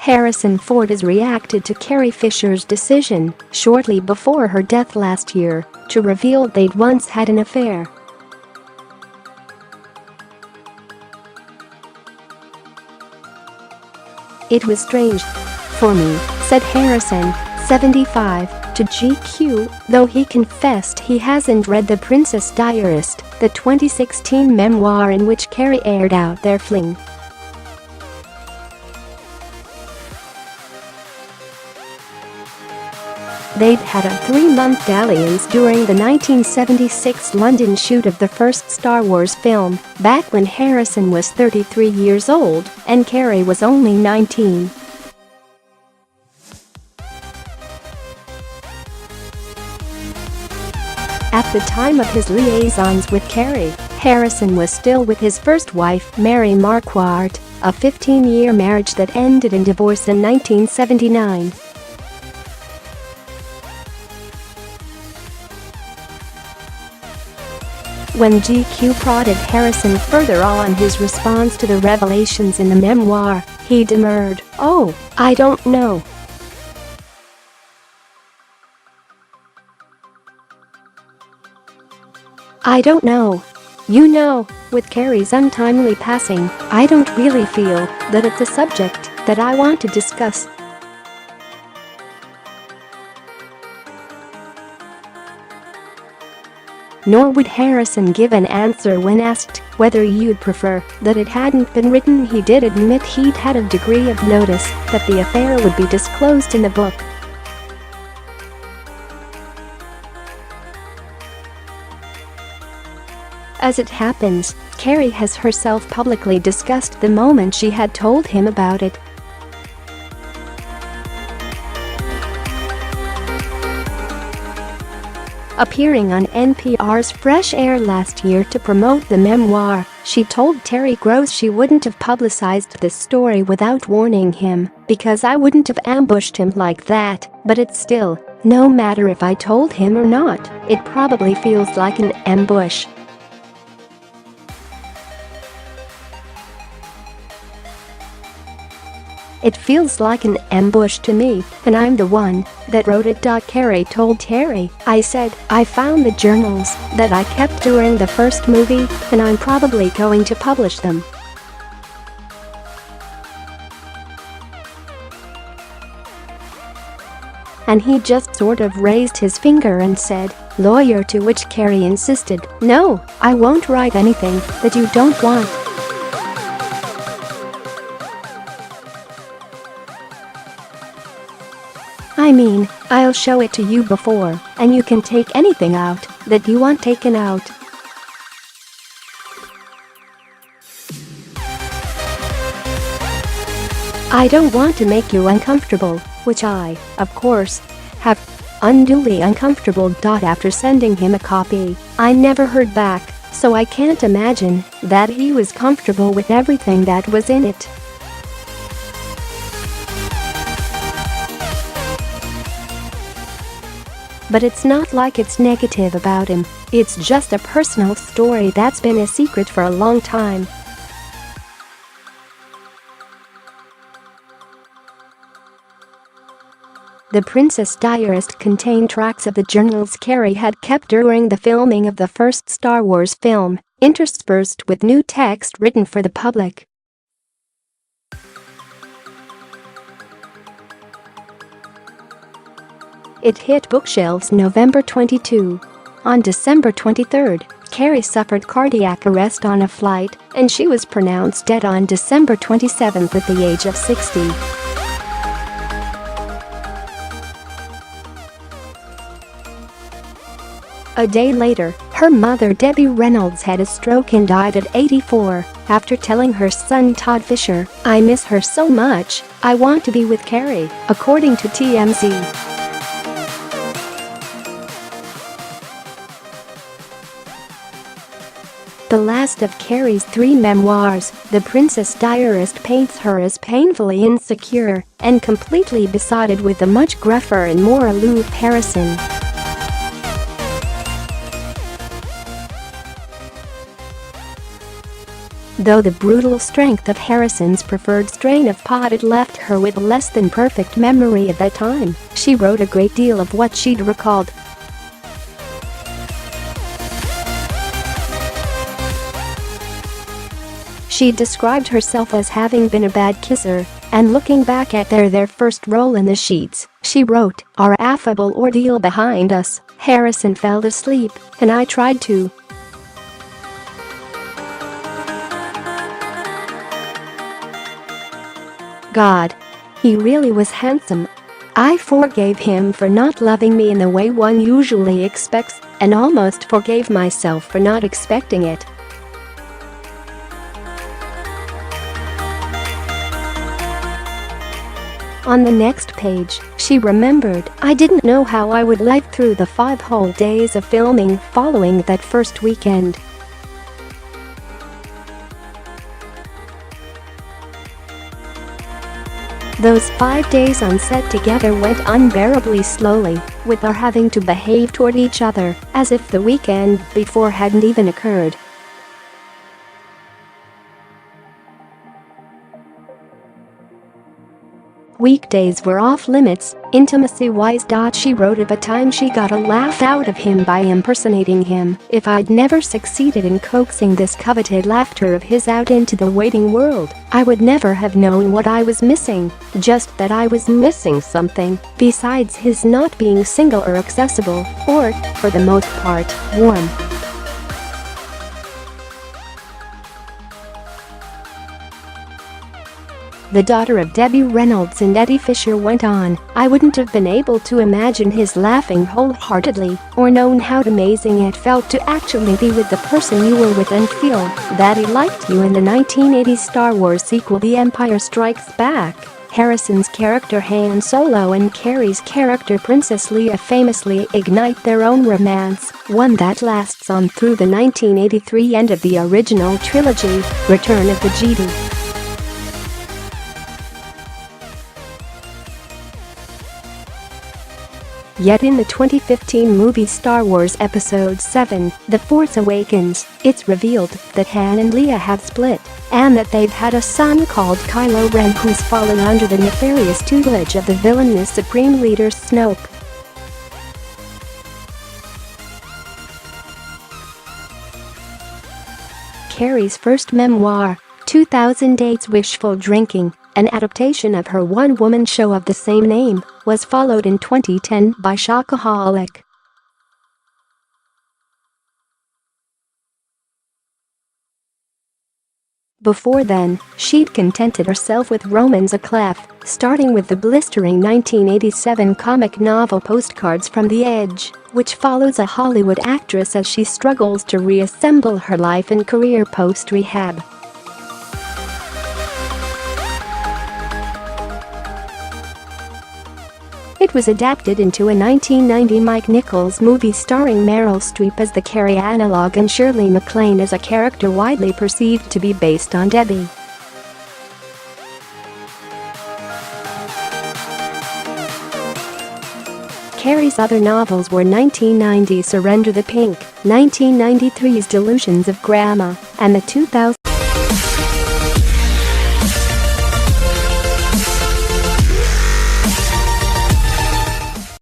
Harrison.Though has reacted to Carrie Fisher's decision, shortly before her death last year, to reveal they'd once had an affair. "It was strange for me," said Harrison, 75, to GQ, though he confessed he hasn't read The Princess Diarist, the 2016 memoir in which Carrie aired out their fling. They'd had a 3-month dalliance during the 1976 London shoot of the first Star Wars film, back when Harrison was 33 years old and Carrie was only 19. At the time of his liaisons with Carrie, Harrison was still with his first wife, Mary Marquardt, a 15-year marriage that ended in divorce in 1979. When GQ prodded Harrison further on his response to the revelations in the memoir, he demurred, "Oh, I don't know. I don't know. You know, with Carrie's untimely passing, I don't really feel that it's a subject that I want to discuss." Nor would Harrison give an answer when asked whether you'd prefer that it hadn't been written. He did admit he'd had a degree of notice that the affair would be disclosed in the book. As it happens, Carrie has herself publicly discussed the moment she had told him about it. Appearing on NPR's Fresh Air last year to promote the memoir, she told Terry Gross she wouldn't have publicized this story without warning him, "Because I wouldn't have ambushed him like that, but it's still, no matter if I told him or not, it probably feels like an ambush." "It feels like an ambush to me, and I'm the one that wrote it." Carrie told Terry, "I said, I found the journals that I kept during the first movie, and I'm probably going to publish them." And he just sort of raised his finger and said, "Lawyer," to which Carrie insisted, "No, I won't write anything that you don't want." "I mean, I'll show it to you before, and you can take anything out that you want taken out." "I don't want to make you uncomfortable," which I, of course, have unduly uncomfortable. After sending him a copy, I never heard back, so I can't imagine that he was comfortable with everything that was in it. But it's not like it's negative about him, it's just a personal story that's been a secret for a long time. The Princess Diarist contained tracts of the journals Carrie had kept during the filming of the first Star Wars film, interspersed with new text written for the public. It hit bookshelves November 22. On December 23, Carrie suffered cardiac arrest on a flight, and she was pronounced dead on December 27 at the age of 60. A day later, her mother Debbie Reynolds had a stroke and died at 84, after telling her son Todd Fisher, "I miss her so much, I want to be with Carrie," according to TMZ. The last of Carrie's 3 memoirs, The Princess Diarist, paints her as painfully insecure and completely besotted with the much gruffer and more aloof Harrison. Though the brutal strength of Harrison's preferred strain of prodded left her with less than perfect memory at that time, she wrote a great deal of what she'd recalled. She described herself as having been a bad kisser, and looking back at their first roll in the sheets, she wrote, "Our affable ordeal behind us, Harrison fell asleep, and I tried to." God. He really was handsome. I forgave him for not loving me in the way one usually expects, and almost forgave myself for not expecting it. On the next page, she remembered, "I didn't know how I would live through the 5 whole days of filming following that first weekend. Those 5 days on set together went unbearably slowly, with our having to behave toward each other as if the weekend before hadn't even occurred. Weekdays were off limits, intimacy-wise. She wrote of a time she got a laugh out of him by impersonating him. If I'd never succeeded in coaxing this coveted laughter of his out into the waiting world, I would never have known what I was missing, just that I was missing something, besides his not being single or accessible, or, for the most part, warm." The daughter of Debbie Reynolds and Eddie Fisher went on, "I wouldn't have been able to imagine his laughing wholeheartedly, or known how amazing it felt to actually be with the person you were with and feel that he liked you." In the 1980 Star Wars sequel The Empire Strikes Back, Harrison's character Han Solo and Carrie's character Princess Leia famously ignite their own romance, one that lasts on through the 1983 end of the original trilogy, Return of the Jedi. Yet in the 2015 movie Star Wars Episode 7, The Force Awakens, it's revealed that Han and Leia have split, and that they've had a son called Kylo Ren who's fallen under the nefarious tutelage of the villainous Supreme Leader Snoke. Carrie's first memoir, 2008's Wishful Drinking, an adaptation of her one-woman show of the same name, was followed in 2010 by Shockaholic. Before then, she'd contented herself with romance à clef, starting with the blistering 1987 comic novel Postcards from the Edge, which follows a Hollywood actress as she struggles to reassemble her life and career post-rehab. It was adapted into a 1990 Mike Nichols movie starring Meryl Streep as the Carrie analog and Shirley MacLaine as a character widely perceived to be based on Debbie. Carrie's other novels were 1990's Surrender the Pink, 1993's Delusions of Grandma, and the 2000